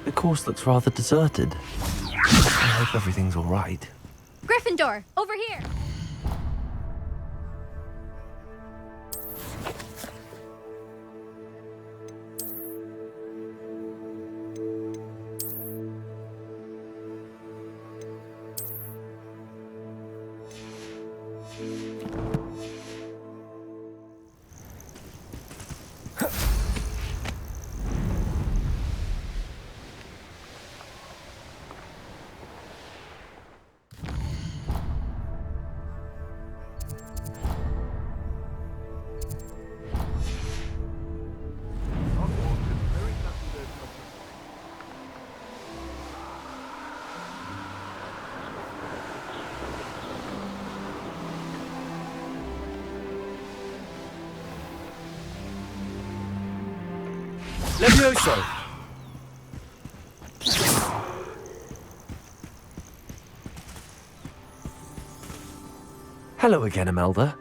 The course looks rather deserted. I hope everything's all right. Gryffindor, over here! Levioso! Hello again, Imelda.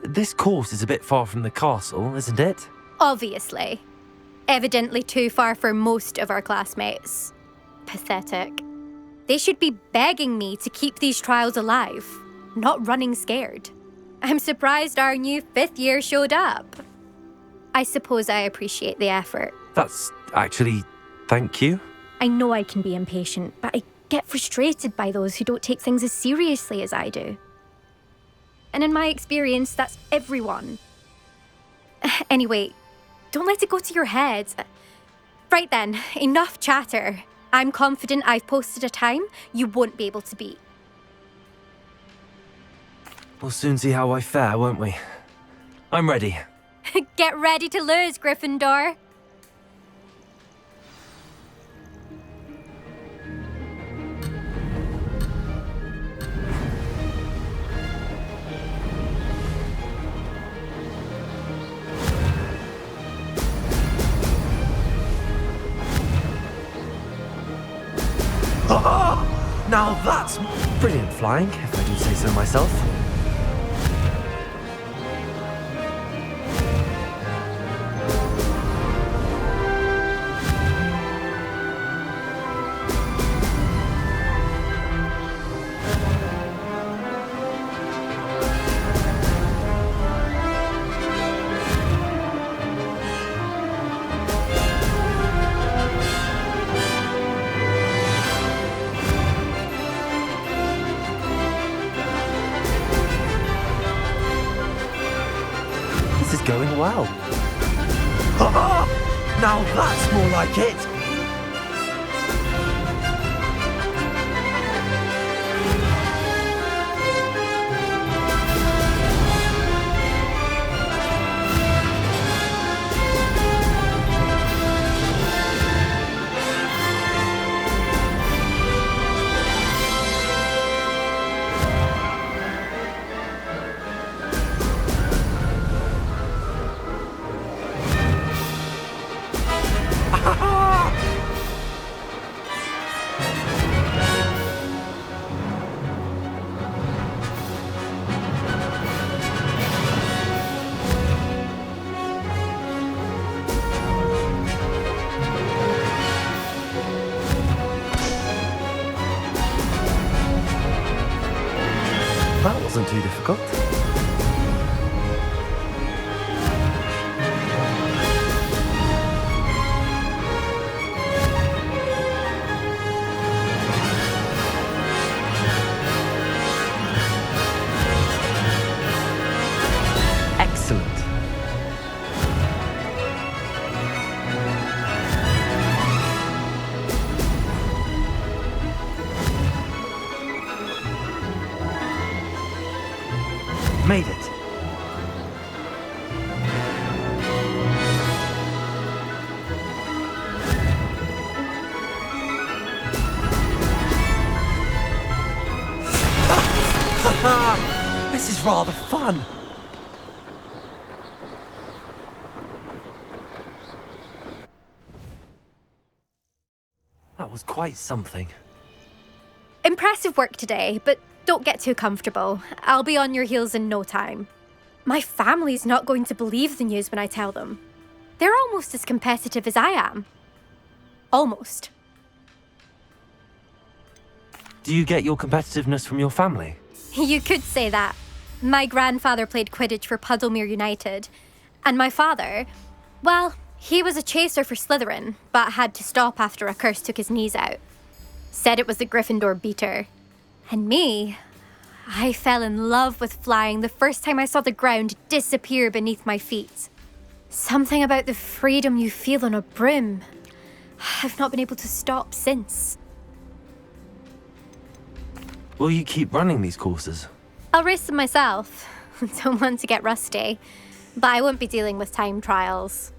This course is a bit far from the castle, isn't it? Obviously. Evidently too far for most of our classmates. Pathetic. They should be begging me to keep these trials alive, not running scared. I'm surprised our new 5th year showed up. I suppose I appreciate the effort. That's actually... thank you. I know I can be impatient, but I get frustrated by those who don't take things as seriously as I do. And in my experience, that's everyone. Anyway, don't let it go to your head. Right then, enough chatter. I'm confident I've posted a time you won't be able to beat. We'll soon see how I fare, won't we? I'm ready. Get ready to lose, Gryffindor. Now that's brilliant flying, if I do say so myself. Going well. Now that's more like it. That wasn't too difficult. Excellent. Made it. This is rather fun. That was quite something. Impressive work today, but don't get too comfortable. I'll be on your heels in no time. My family's not going to believe the news when I tell them. They're almost as competitive as I am. Almost. Do you get your competitiveness from your family? You could say that. My grandfather played Quidditch for Puddlemere United. And my father, well, he was a chaser for Slytherin, but had to stop after a curse took his knees out. Said it was the Gryffindor beater. And me, I fell in love with flying the first time I saw the ground disappear beneath my feet. Something about the freedom you feel on a broom. I've not been able to stop since. Will you keep running these courses? I'll race them myself. Don't want to get rusty. But I won't be dealing with time trials.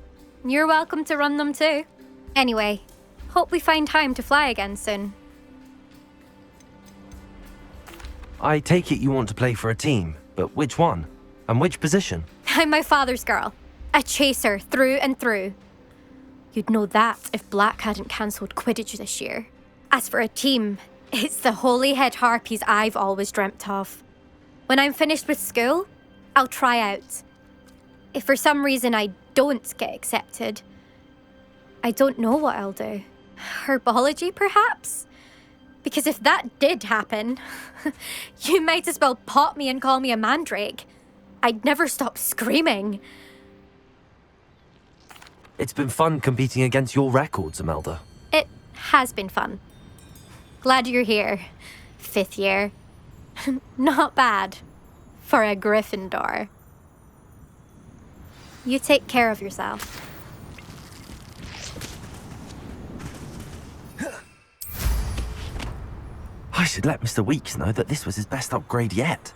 You're welcome to run them too. Anyway, hope we find time to fly again soon. I take it you want to play for a team, but which one? And which position? I'm my father's girl. A chaser through and through. You'd know that if Black hadn't cancelled Quidditch this year. As for a team, it's the Holyhead Harpies I've always dreamt of. When I'm finished with school, I'll try out. If for some reason I don't get accepted, I don't know what I'll do. Herbology, perhaps? Because if that did happen, you might as well pop me and call me a mandrake. I'd never stop screaming. It's been fun competing against your records, Imelda. It has been fun. Glad you're here. 5th year. Not bad. For a Gryffindor. You take care of yourself. I should let Mr. Weeks know that this was his best upgrade yet.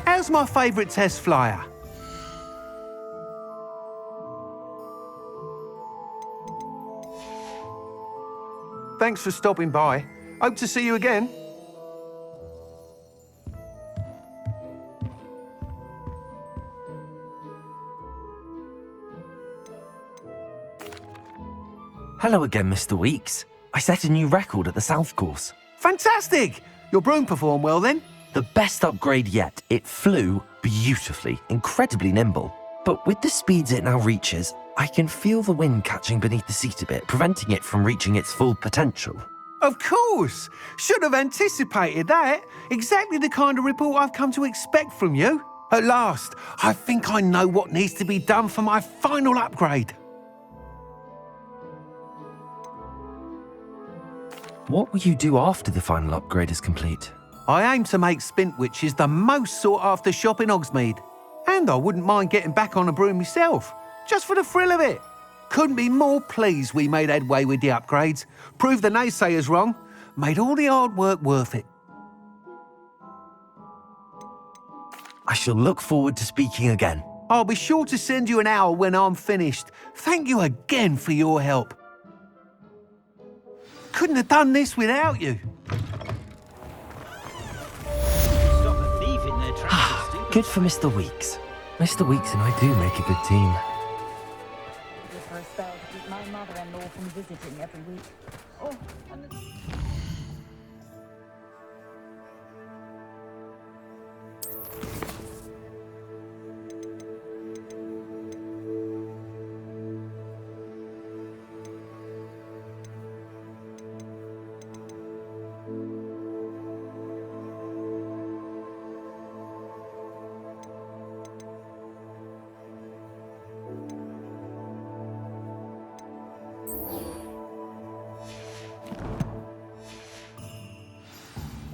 How's my favourite test flyer? Thanks for stopping by. Hope to see you again. Hello again, Mr. Weeks. I set a new record at the South Course. Fantastic! Your broom performed well then? The best upgrade yet. It flew beautifully, incredibly nimble. But with the speeds it now reaches, I can feel the wind catching beneath the seat a bit, preventing it from reaching its full potential. Of course! Should have anticipated that. Exactly the kind of report I've come to expect from you. At last, I think I know what needs to be done for my final upgrade. What will you do after the final upgrade is complete? I aim to make Spintwitches the most sought-after shop in Hogsmeade. And I wouldn't mind getting back on a broom myself, just for the thrill of it. Couldn't be more pleased we made headway with the upgrades, proved the naysayers wrong, made all the hard work worth it. I shall look forward to speaking again. I'll be sure to send you an hour when I'm finished. Thank you again for your help. Couldn't have done this without you. Stop a thief in their tracks. Good for Mr. Weeks. Mr. Weeks and I do make a good team. Just for a spell to keep my mother-in-law from visiting every week. Oh, and the...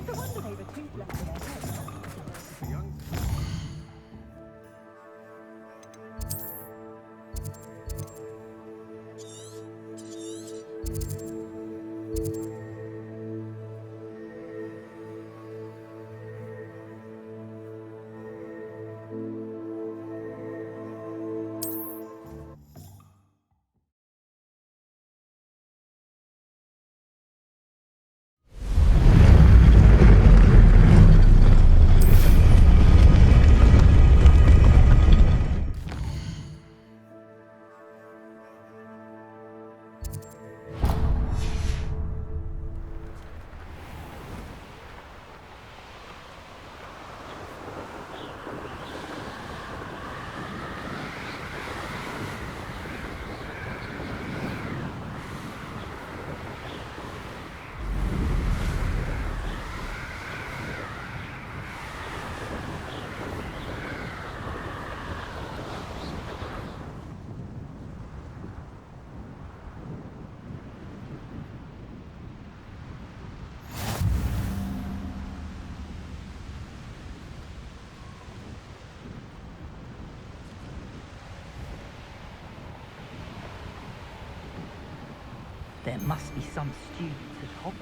I wonder they were tooth left in their head. There must be some students at Hogwarts.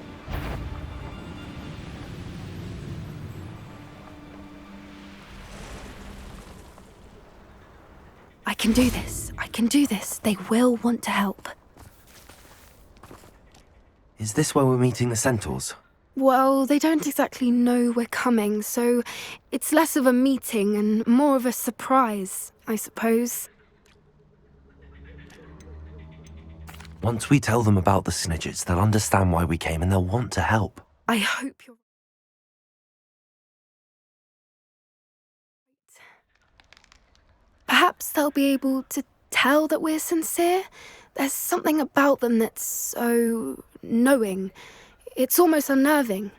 I can do this. I can do this. They will want to help. Is this where we're meeting the Centaurs? Well, they don't exactly know we're coming, so it's less of a meeting and more of a surprise, I suppose. Once we tell them about the Snidgets, they'll understand why we came and they'll want to help. I hope you're... Perhaps they'll be able to tell that we're sincere. There's something about them that's so knowing. It's almost unnerving.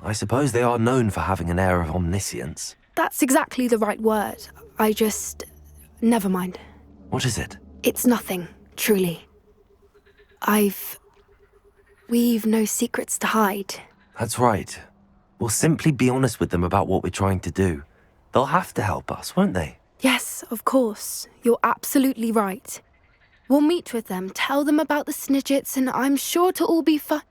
I suppose they are known for having an air of omniscience. That's exactly the right word. I just... Never mind. What is it? It's nothing, truly. We've no secrets to hide. That's right. We'll simply be honest with them about what we're trying to do. They'll have to help us, won't they? Yes, of course. You're absolutely right. We'll meet with them, tell them about the Snidgets, and I'm sure to all be fine.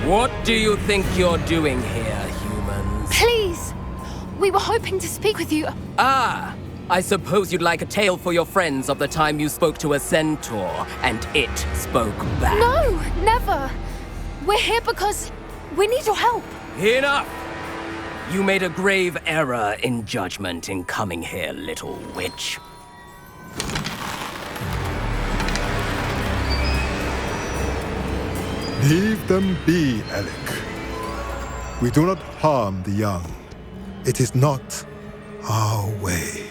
What do you think you're doing here, humans? Please! We were hoping to speak with you. Ah, I suppose you'd like a tale for your friends of the time you spoke to a centaur, and it spoke back. No, never. We're here because we need your help. Enough! You made a grave error in judgment in coming here, little witch. Leave them be, Alec. We do not harm the young. It is not our way.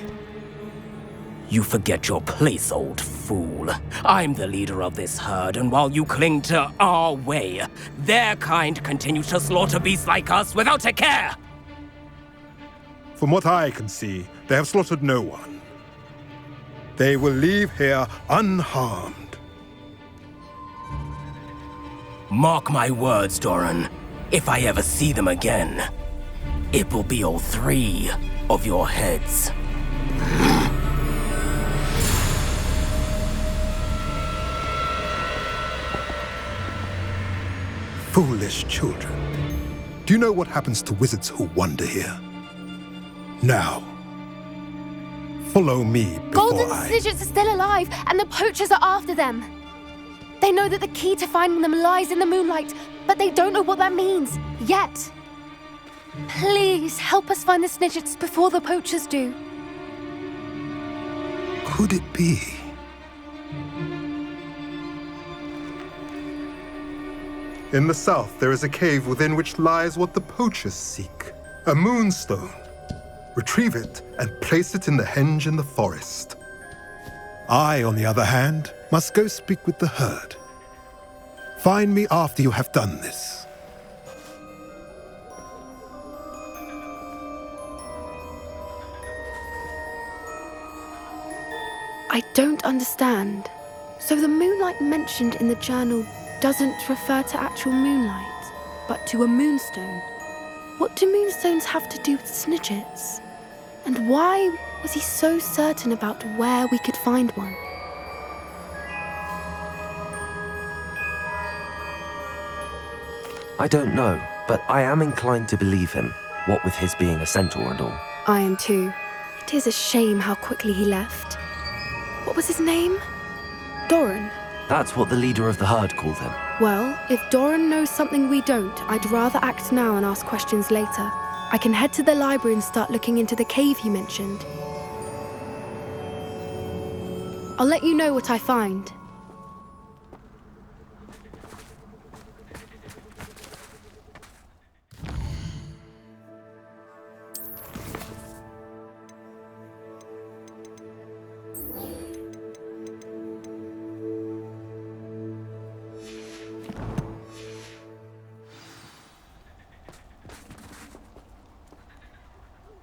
You forget your place, old fool. I'm the leader of this herd, and while you cling to our way, their kind continue to slaughter beasts like us without a care! From what I can see, they have slaughtered no one. They will leave here unharmed. Mark my words, Doran. If I ever see them again, it will be all 3 of your heads. Foolish children. Do you know what happens to wizards who wander here? Now, follow me before Golden Snidgets are still alive, and the poachers are after them. They know that the key to finding them lies in the moonlight, but they don't know what that means, yet. Please, help us find the Snidgets before the poachers do. Could it be? In the south, there is a cave within which lies what the poachers seek. A moonstone. Retrieve it and place it in the henge in the forest. I, on the other hand, must go speak with the herd. Find me after you have done this. I don't understand. So the moonlight mentioned in the journal doesn't refer to actual moonlight, but to a moonstone. What do moonstones have to do with Snidgets? And why was he so certain about where we could find one? I don't know, but I am inclined to believe him, what with his being a centaur and all. I am too. It is a shame how quickly he left. What was his name? Doran. That's what the leader of the herd called him. Well, if Doran knows something we don't, I'd rather act now and ask questions later. I can head to the library and start looking into the cave he mentioned. I'll let you know what I find.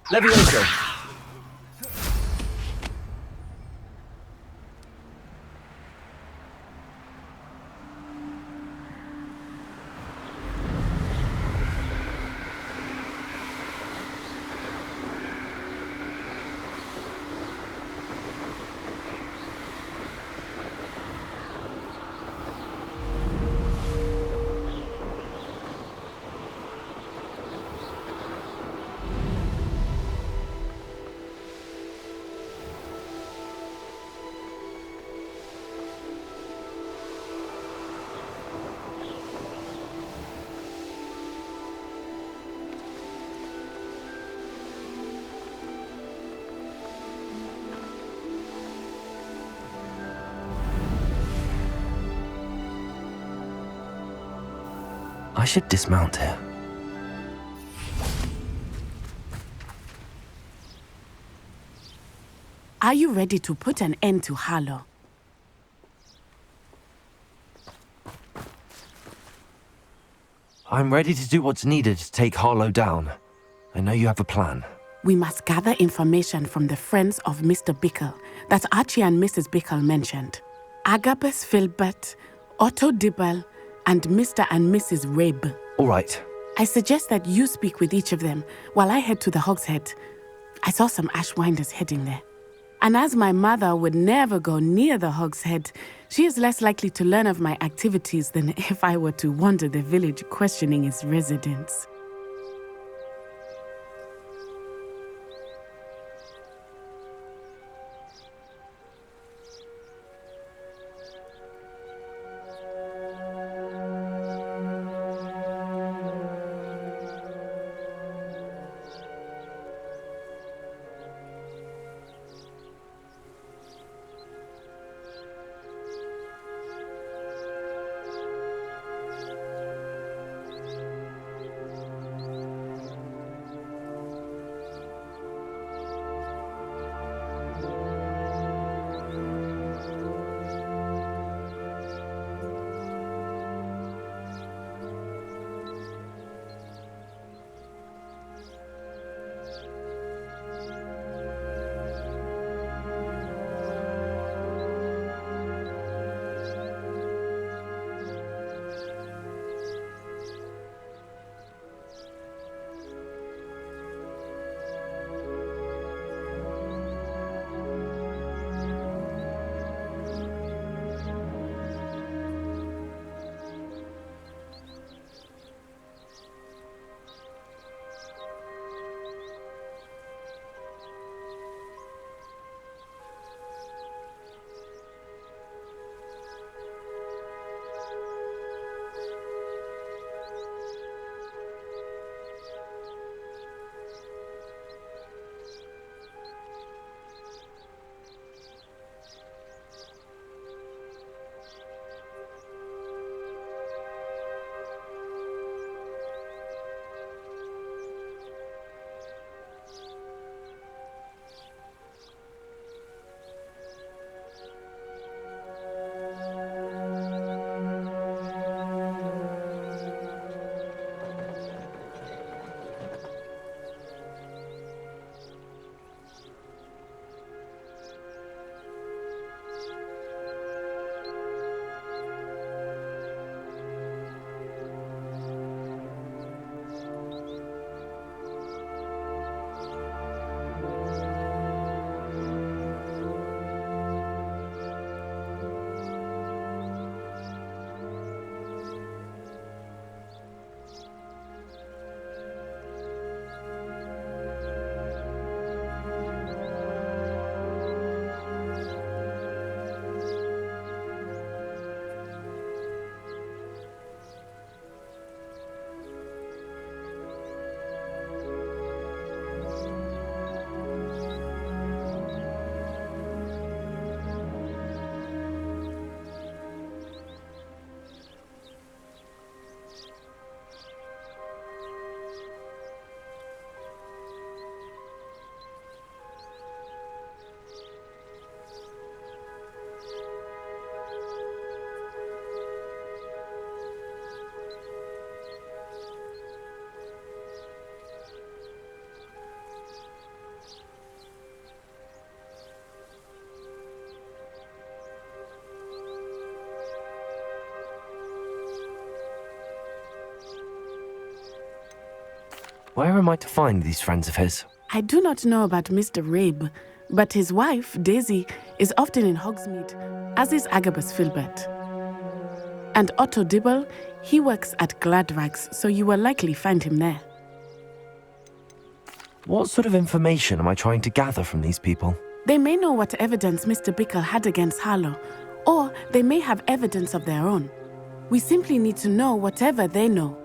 Levioso! I should dismount here. Are you ready to put an end to Harlow? I'm ready to do what's needed to take Harlow down. I know you have a plan. We must gather information from the friends of Mr. Bickle that Archie and Mrs. Bickle mentioned. Agabus Filbert, Otto Dibble, and Mr. and Mrs. Rabe. All right. I suggest that you speak with each of them while I head to the Hogshead. I saw some Ashwinders heading there. And as my mother would never go near the Hog's Head, she is less likely to learn of my activities than if I were to wander the village questioning its residents. Where am I to find these friends of his? I do not know about Mr. Rabe, but his wife, Daisy, is often in Hogsmeade, as is Agabus Filbert. And Otto Dibble, he works at Gladrags, so you will likely find him there. What sort of information am I trying to gather from these people? They may know what evidence Mr. Bickle had against Harlow, or they may have evidence of their own. We simply need to know whatever they know.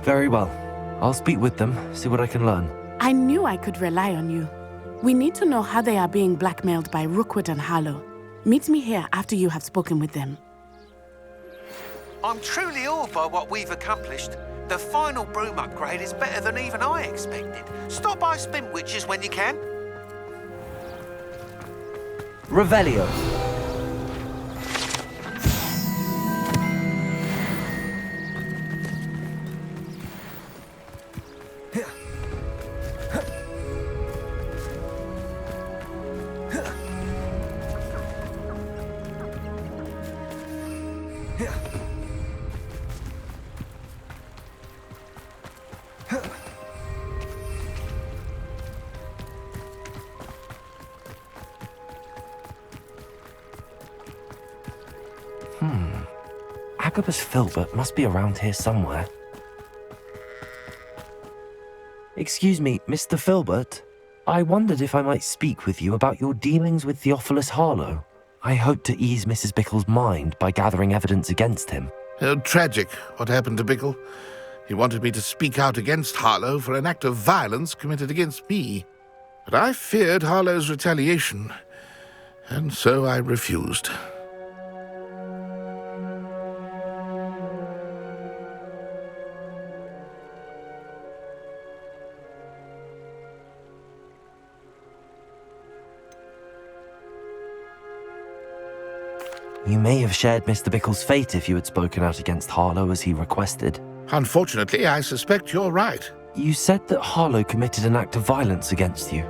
Very well. I'll speak with them, see what I can learn. I knew I could rely on you. We need to know how they are being blackmailed by Rookwood and Harlow. Meet me here after you have spoken with them. I'm truly awed by what we've accomplished. The final broom upgrade is better than even I expected. Stop by Spintwitches when you can. Revelio. Agabus Filbert must be around here somewhere. Excuse me, Mr. Filbert. I wondered if I might speak with you about your dealings with Theophilus Harlow. I hope to ease Mrs. Bickle's mind by gathering evidence against him. Tragic, what happened to Bickle. He wanted me to speak out against Harlow for an act of violence committed against me. But I feared Harlow's retaliation, and so I refused. You may have shared Mr. Bickle's fate if you had spoken out against Harlow as he requested. Unfortunately, I suspect you're right. You said that Harlow committed an act of violence against you.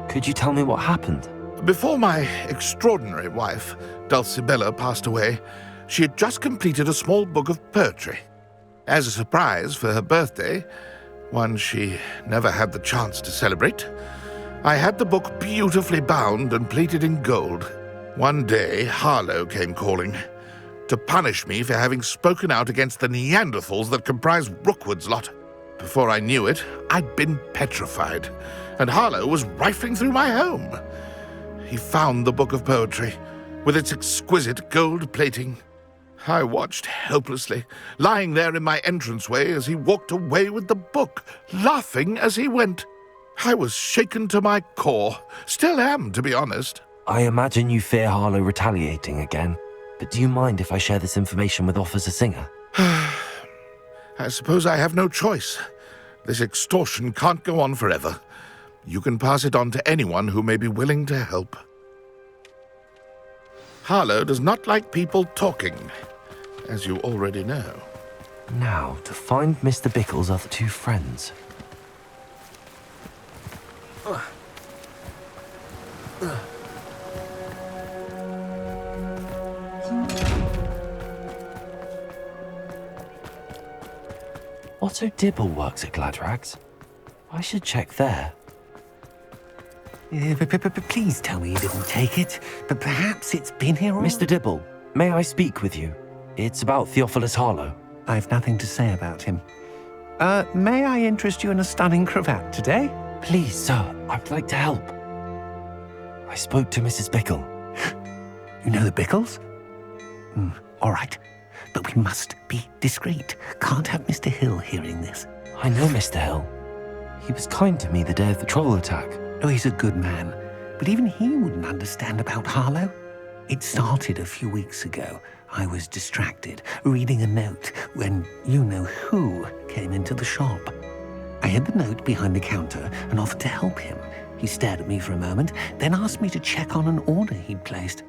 Could you tell me what happened? Before my extraordinary wife, Dulcibella, passed away, she had just completed a small book of poetry. As a surprise for her birthday, one she never had the chance to celebrate, I had the book beautifully bound and plated in gold. One day, Harlow came calling to punish me for having spoken out against the Neanderthals that comprise Rookwood's lot. Before I knew it, I'd been petrified, and Harlow was rifling through my home. He found the book of poetry, with its exquisite gold plating. I watched helplessly, lying there in my entranceway as he walked away with the book, laughing as he went. I was shaken to my core, still am, to be honest. I imagine you fear Harlow retaliating again, but do you mind if I share this information with Officer Singer? I suppose I have no choice. This extortion can't go on forever. You can pass it on to anyone who may be willing to help. Harlow does not like people talking, as you already know. Now, to find Mr. Bickle's other two friends. Otto Dibble works at Gladrags. I should check there. Please tell me you didn't take it, but perhaps it's been here all... Mr. Dibble, may I speak with you? It's about Theophilus Harlow. I've nothing to say about him. May I interest you in a stunning cravat today? Please, sir, I'd like to help. I spoke to Mrs. Bickle. You know the Bickles? All right, but we must be discreet. Can't have Mr. Hill hearing this. I know Mr. Hill. He was kind to me the day of the troll attack. Oh, he's a good man, but even he wouldn't understand about Harlow. It started a few weeks ago. I was distracted, reading a note, when you-know-who came into the shop. I hid the note behind the counter and offered to help him. He stared at me for a moment, then asked me to check on an order he'd placed.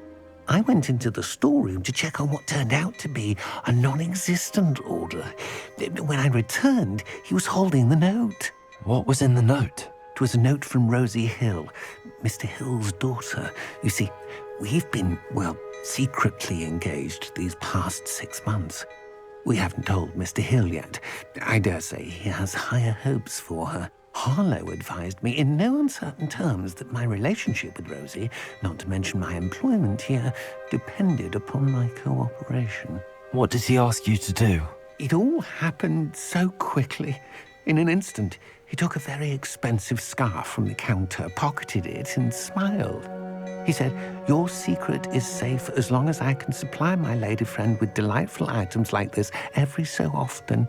I went into the storeroom to check on what turned out to be a non-existent order. When I returned, he was holding the note. What was in the note? It was a note from Rosie Hill, Mr. Hill's daughter. You see, we've been, secretly engaged these past 6 months. We haven't told Mr. Hill yet. I dare say he has higher hopes for her. Harlow advised me in no uncertain terms that my relationship with Rosie, not to mention my employment here, depended upon my cooperation. What did he ask you to do? It all happened so quickly. In an instant, he took a very expensive scarf from the counter, pocketed it, and smiled. He said, "Your secret is safe as long as I can supply my lady friend with delightful items like this every so often."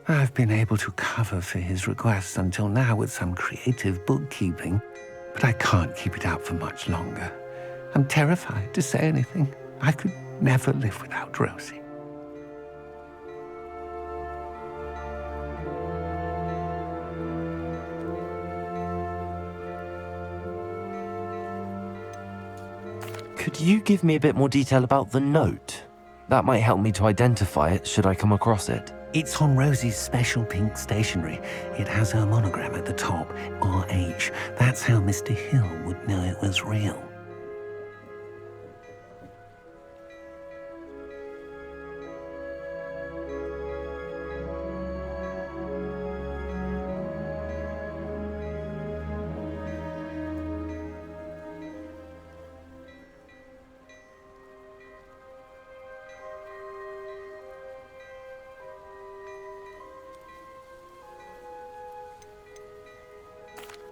I've been able to cover for his requests until now with some creative bookkeeping, but I can't keep it up for much longer. I'm terrified to say anything. I could never live without Rosie. Could you give me a bit more detail about the note? That might help me to identify it should I come across it. It's on Rosie's special pink stationery. It has her monogram at the top, RH. That's how Mr. Hill would know it was real.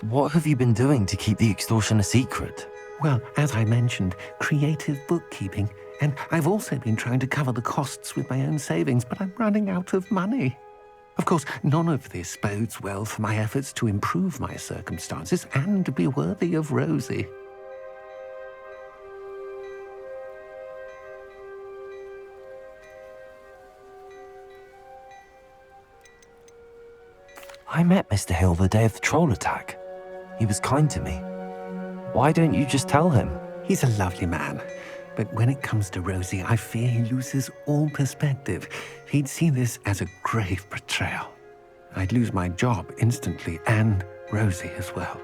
What have you been doing to keep the extortion a secret? Well, as I mentioned, creative bookkeeping. And I've also been trying to cover the costs with my own savings, but I'm running out of money. Of course, none of this bodes well for my efforts to improve my circumstances and be worthy of Rosie. I met Mr. Hill the day of the troll attack. He was kind to me. Why don't you just tell him? He's a lovely man. But when it comes to Rosie, I fear he loses all perspective. He'd see this as a grave betrayal. I'd lose my job instantly, and Rosie as well.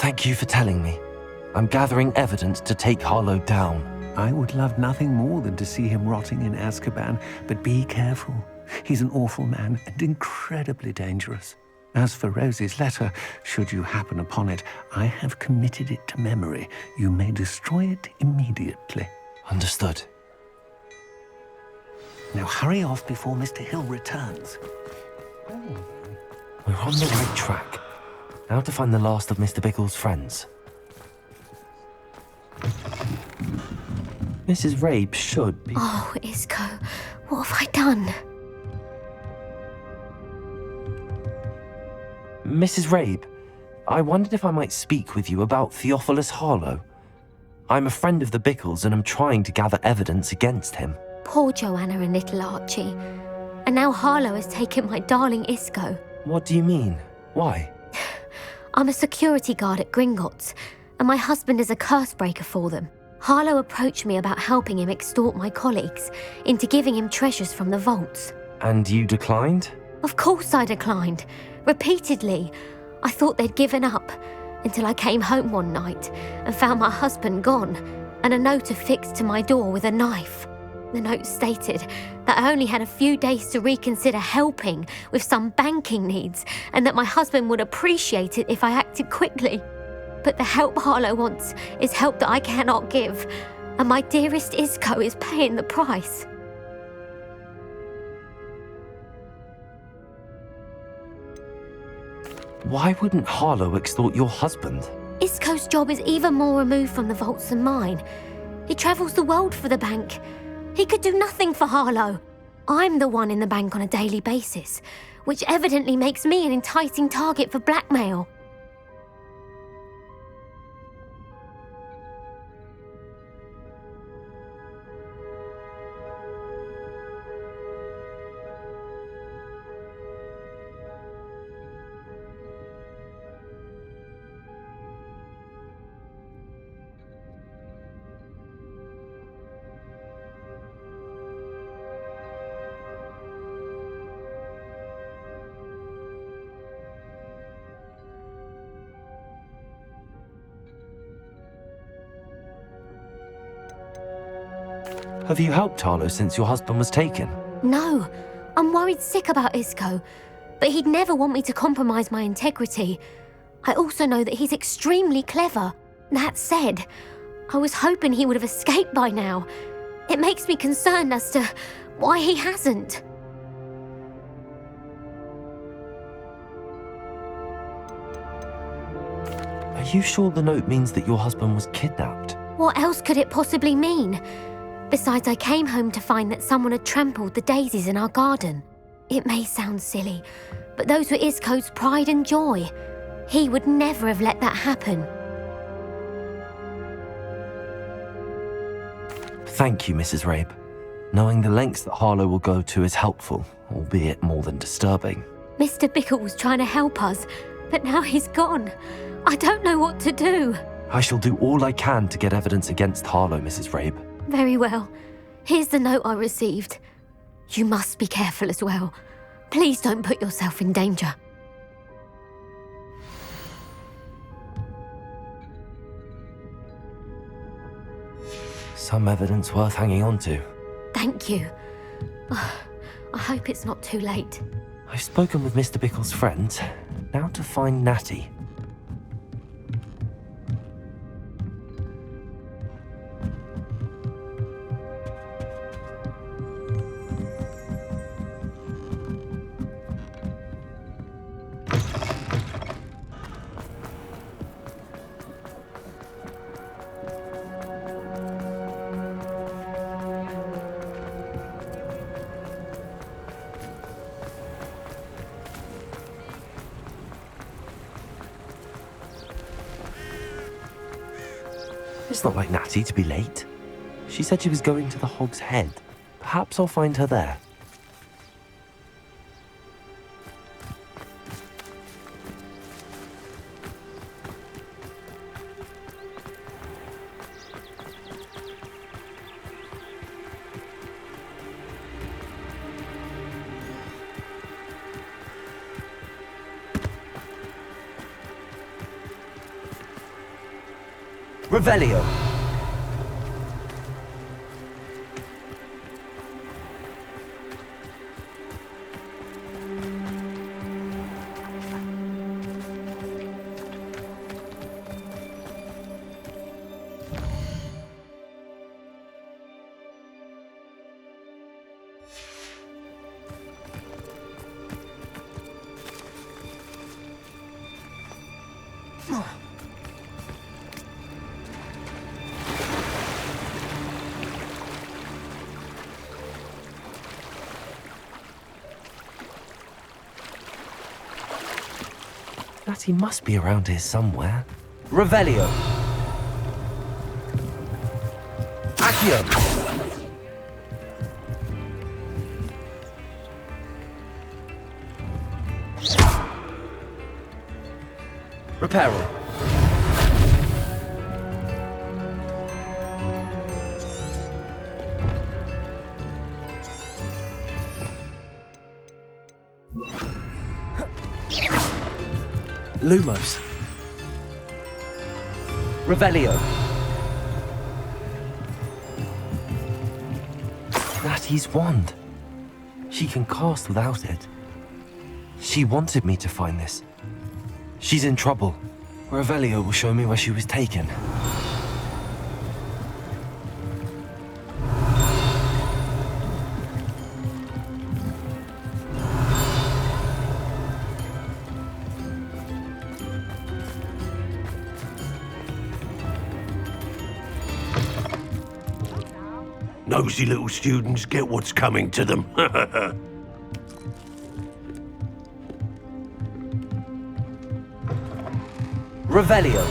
Thank you for telling me. I'm gathering evidence to take Harlow down. I would love nothing more than to see him rotting in Azkaban, but be careful. He's an awful man and incredibly dangerous. As for Rosie's letter, should you happen upon it, I have committed it to memory. You may destroy it immediately. Understood. Now hurry off before Mr. Hill returns. We're on the right track. Now to find the last of Mr. Bickle's friends. Mrs. Rabe should be... Oh, Isco, what have I done? Mrs. Rabe, I wondered if I might speak with you about Theophilus Harlow. I'm a friend of the Bickles and I'm trying to gather evidence against him. Poor Joanna and little Archie. And now Harlow has taken my darling Isco. What do you mean? Why? I'm a security guard at Gringotts, and my husband is a curse breaker for them. Harlow approached me about helping him extort my colleagues into giving him treasures from the vaults. And you declined? Of course I declined. Repeatedly. I thought they'd given up, until I came home one night and found my husband gone, and a note affixed to my door with a knife. The note stated that I only had a few days to reconsider helping with some banking needs, and that my husband would appreciate it if I acted quickly. But the help Harlow wants is help that I cannot give, and my dearest Isco is paying the price. Why wouldn't Harlow extort your husband? Isco's job is even more removed from the vaults than mine. He travels the world for the bank. He could do nothing for Harlow. I'm the one in the bank on a daily basis, which evidently makes me an enticing target for blackmail. Have you helped Harlow since your husband was taken? No, I'm worried sick about Isco, but he'd never want me to compromise my integrity. I also know that he's extremely clever. That said, I was hoping he would have escaped by now. It makes me concerned as to why he hasn't. Are you sure the note means that your husband was kidnapped? What else could it possibly mean? Besides, I came home to find that someone had trampled the daisies in our garden. It may sound silly, but those were Isco's pride and joy. He would never have let that happen. Thank you, Mrs. Rabe. Knowing the lengths that Harlow will go to is helpful, albeit more than disturbing. Mr. Bickle was trying to help us, but now he's gone. I don't know what to do. I shall do all I can to get evidence against Harlow, Mrs. Rabe. Very well. Here's the note I received. You must be careful as well. Please don't put yourself in danger. Some evidence worth hanging on to. Thank you. I hope it's not too late. I've spoken with Mr. Bickle's friends. Now to find Natty. It's not like Natty to be late. She said she was going to the Hog's Head. Perhaps I'll find her there. Revelio. Natty must be around here somewhere. Revelio. Accio. Reparo. Lumos. Revelio. Natty's wand. She can cast without it. She wanted me to find this. She's in trouble. Revelio will show me where she was taken. Nosy little students get what's coming to them. Revelio.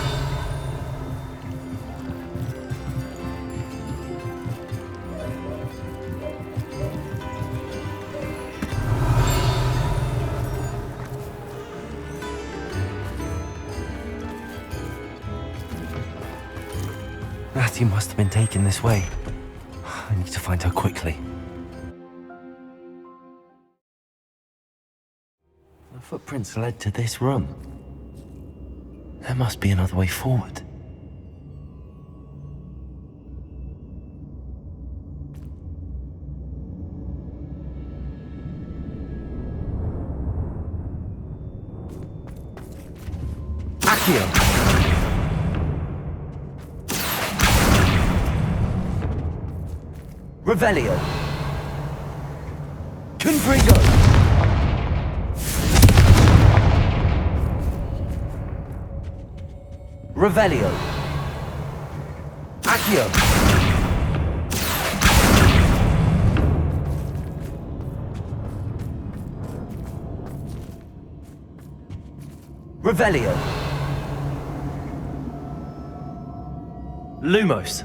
Natty must have been taken this way. I need to find her quickly. The footprints led to this room. There must be another way forward. Accio! Revelio. Confringo. Revelio. Accio. Revelio. Lumos.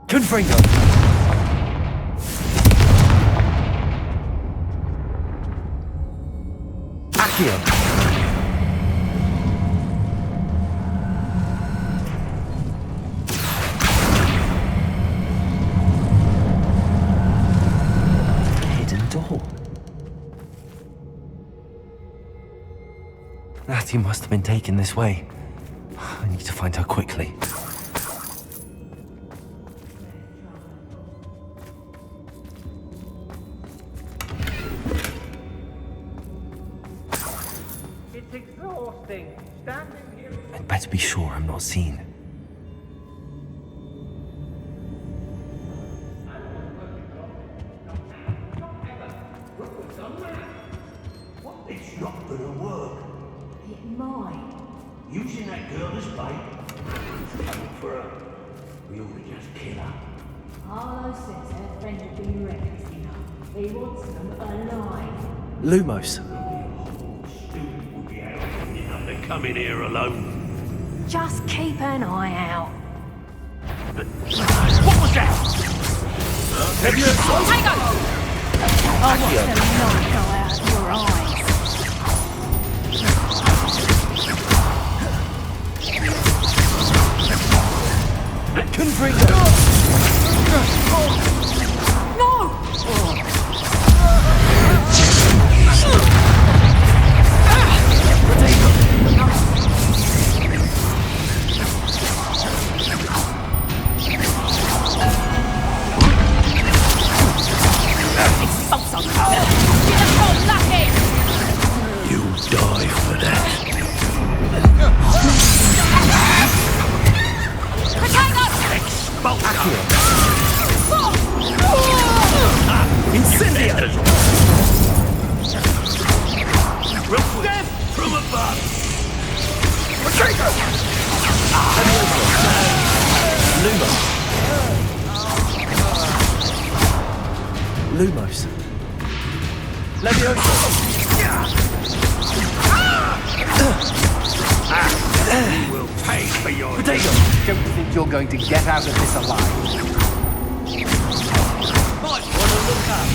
Confringo. Accio. Natty must have been taken this way. I need to find her quickly. It's exhausting. Standing here. I'd better be sure I'm not seen. It's not gonna work. It might. Using that girl as bait. Who's coming for her? We ought to just kill her. Arlo says her friend had been reckless enough. He wants them alive. Lumos. Stupid would be arrogant enough to come in here alone. Just keep an eye out. What was that? I want the light go out of your eyes. You die for that. Incendiary! Death from above! Lumos. Leviosa. You will pay for your... Potato. Don't think you're going to get out of this alive. Might want to look up.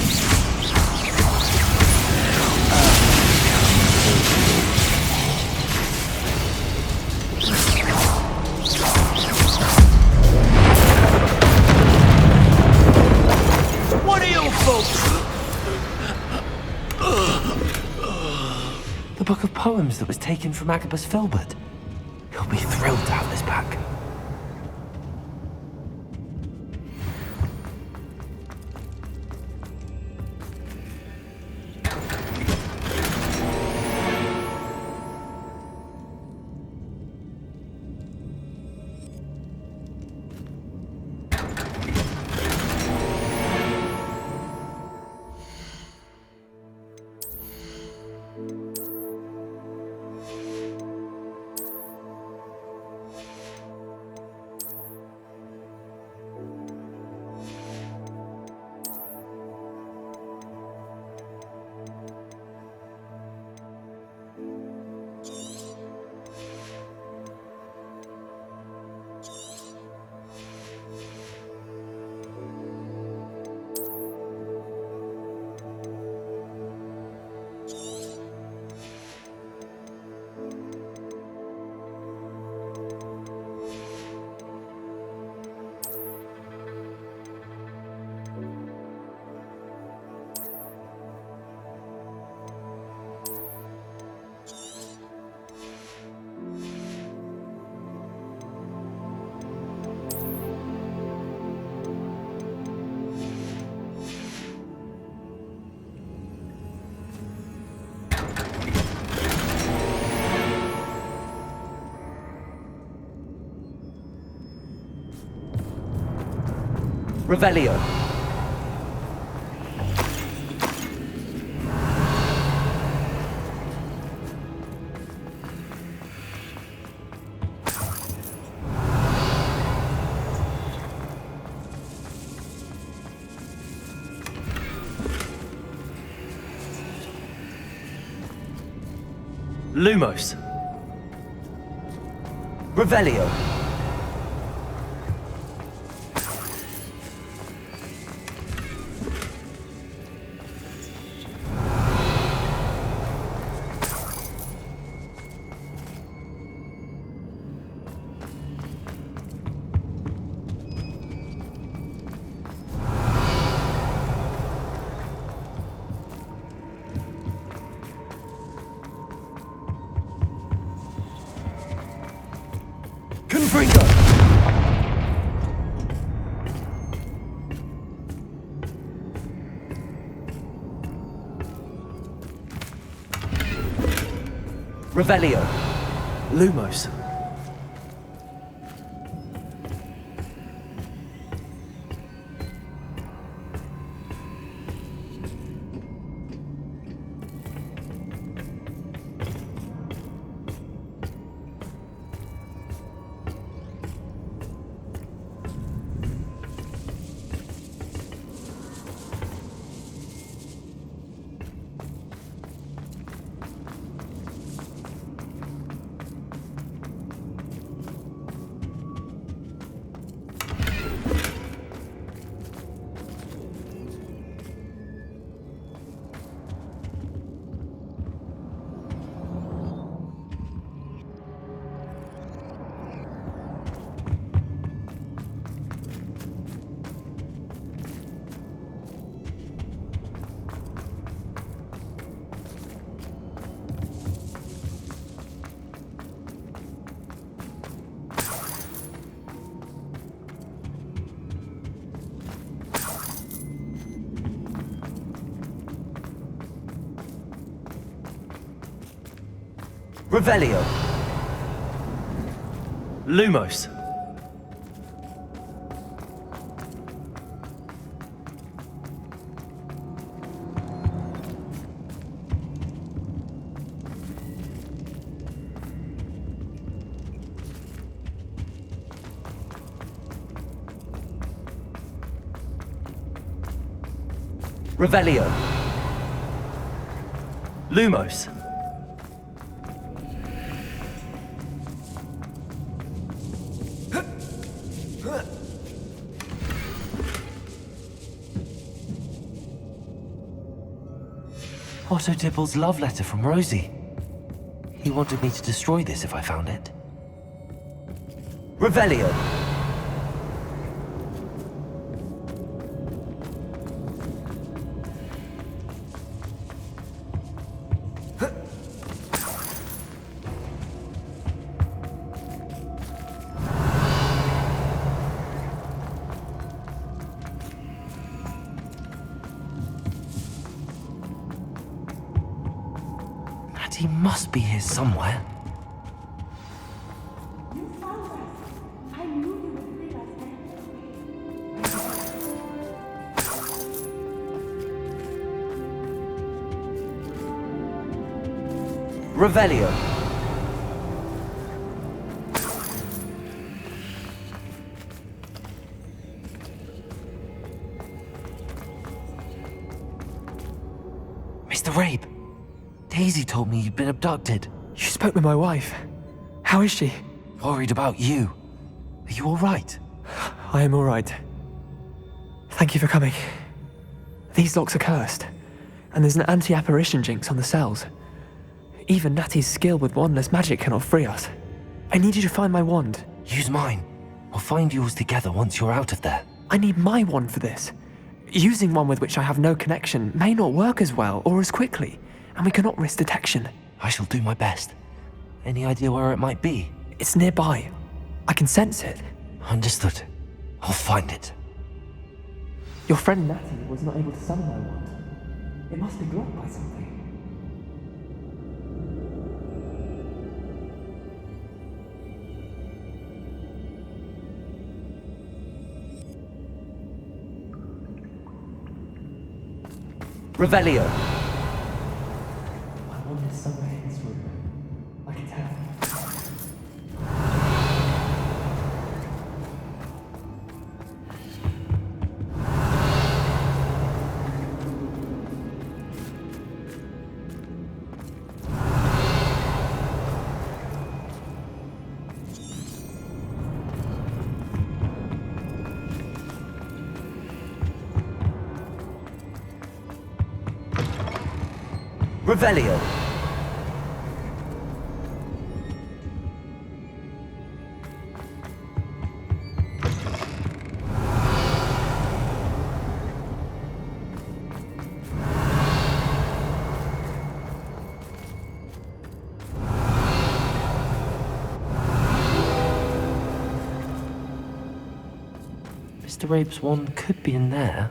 What are you folks? The book of poems that was taken from Agabus Filbert. He'll be thrilled to have this back. Revelio. Lumos. Revelio. Confringo! Revelio. Lumos. Revelio. Lumos. Revelio. Lumos. Otto Dibble's love letter from Rosie. He wanted me to destroy this if I found it. Revelio. He must be here somewhere. Revelio. Mr. Rabe. Daisy told me you'd been abducted. You spoke with my wife. How is she? Worried about you. Are you all right? I am all right. Thank you for coming. These locks are cursed, and there's an anti-apparition jinx on the cells. Even Natty's skill with wandless magic cannot free us. I need you to find my wand. Use mine. We'll find yours together once you're out of there. I need my wand for this. Using one with which I have no connection may not work as well or as quickly, and we cannot risk detection. I shall do my best. Any idea where it might be? It's nearby. I can sense it. Understood. I'll find it. Your friend Natty was not able to summon my wand. It must be blocked by something. Revelio. My wand is somewhere in this room. I can tell. Revelio. Mr. Rabe's wand could be in there.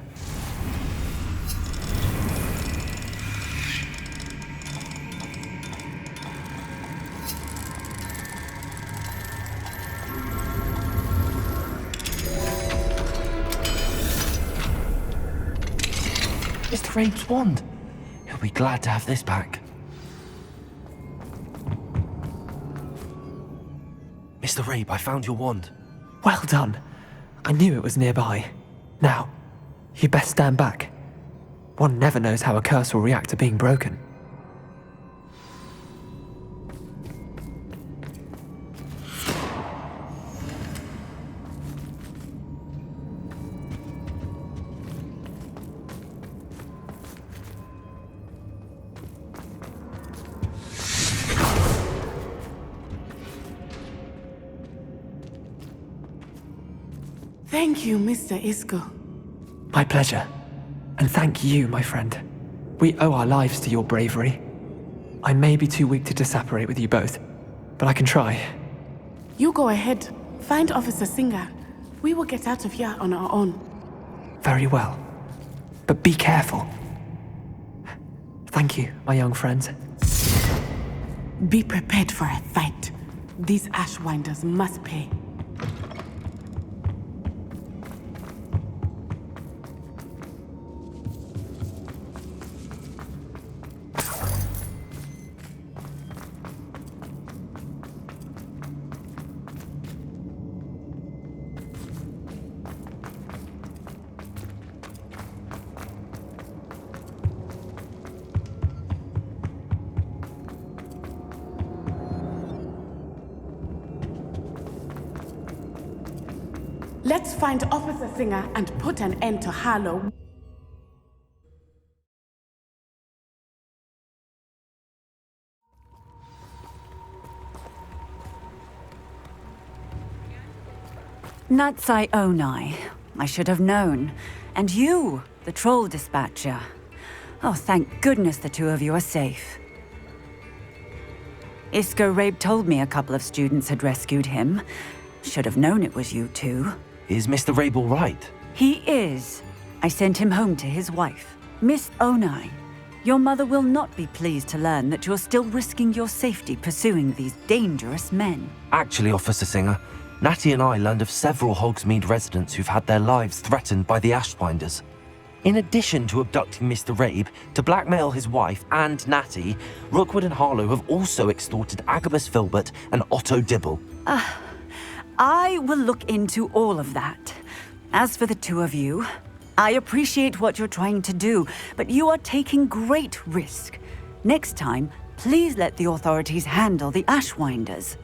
Mr. Rabe's wand! He'll be glad to have this back. Mr. Rabe, I found your wand. Well done. I knew it was nearby. Now, you best stand back. One never knows how a curse will react to being broken. Thank you, Mr. Isco. My pleasure. And thank you, my friend. We owe our lives to your bravery. I may be too weak to disapparate with you both, but I can try. You go ahead. Find Officer Singer. We will get out of here on our own. Very well. But be careful. Thank you, my young friends. Be prepared for a fight. These Ashwinders must pay. Let's find Officer Singer and put an end to Harlow. Natsai Onai. I should have known. And you, the troll dispatcher. Oh, thank goodness the two of you are safe. Isco Rabe told me a couple of students had rescued him. Should have known it was you two. Is Mr. Rabe all right? He is. I sent him home to his wife. Miss Onai, your mother will not be pleased to learn that you're still risking your safety pursuing these dangerous men. Actually, Officer Singer, Natty and I learned of several Hogsmeade residents who've had their lives threatened by the Ashwinders. In addition to abducting Mr. Rabe to blackmail his wife and Natty, Rookwood and Harlow have also extorted Agabus Filbert and Otto Dibble. I will look into all of that. As for the two of you, I appreciate what you're trying to do, but you are taking great risk. Next time, please let the authorities handle the Ashwinders.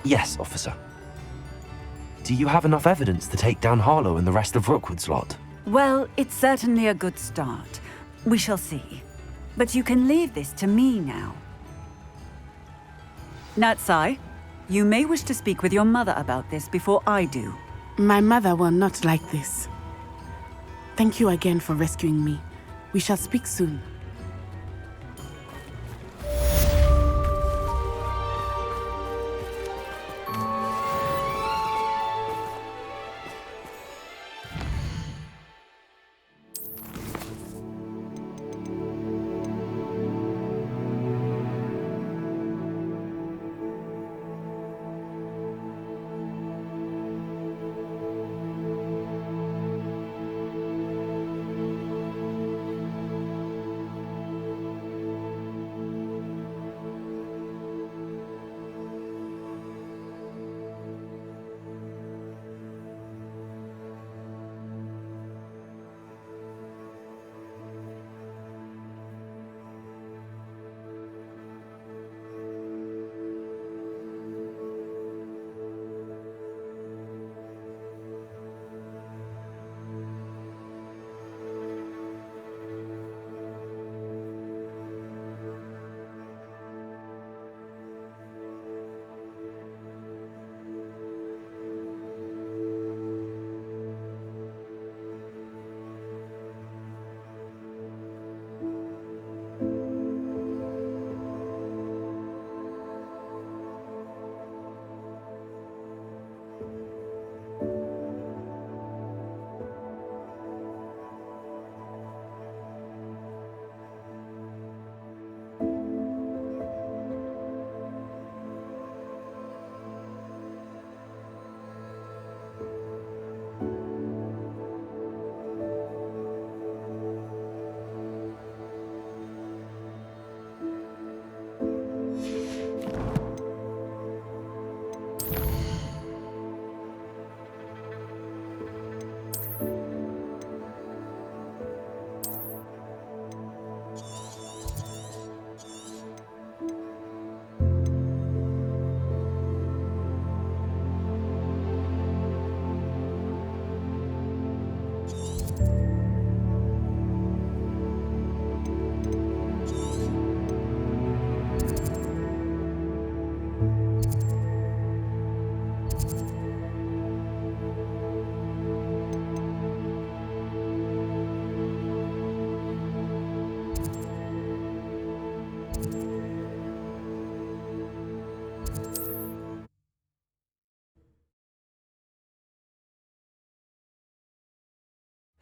Yes, officer. Do you have enough evidence to take down Harlow and the rest of Rookwood's lot? Well, it's certainly a good start. We shall see. But you can leave this to me now. Natsai, you may wish to speak with your mother about this before I do. My mother will not like this. Thank you again for rescuing me. We shall speak soon.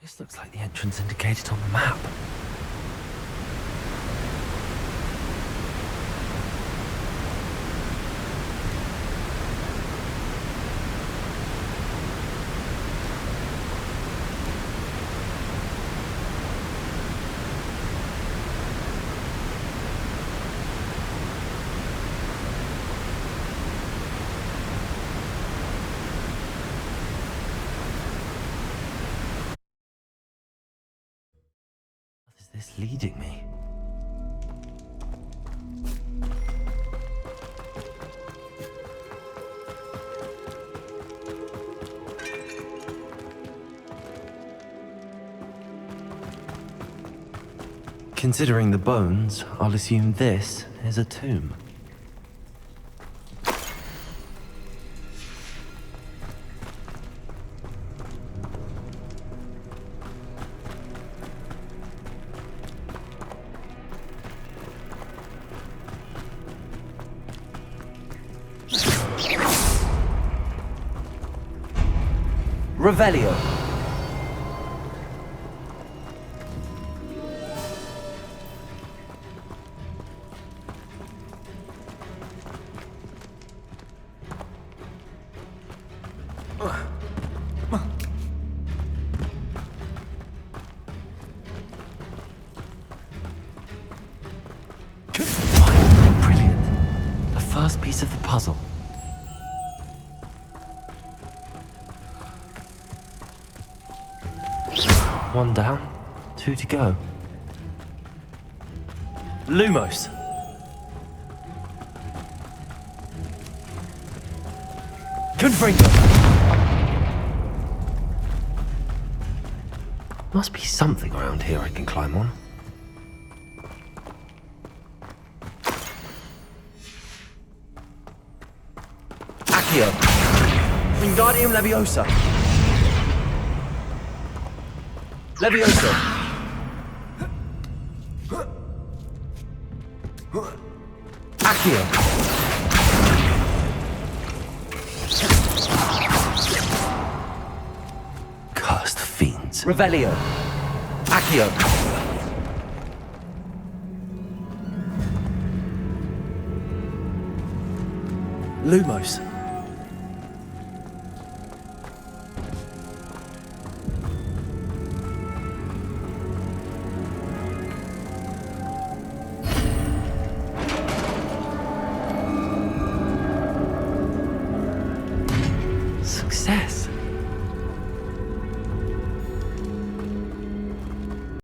This looks like the entrance indicated on the map. What is this leading me? Considering the bones, I'll assume this is a tomb. Revelio. Brilliant. The first piece of the puzzle. One down, 2 to go. Lumos. Confringo. Must be something around here I can climb on. Accio. Wingardium Leviosa. Leviosa. Accio. Cursed fiends. Revelio. Accio. Lumos.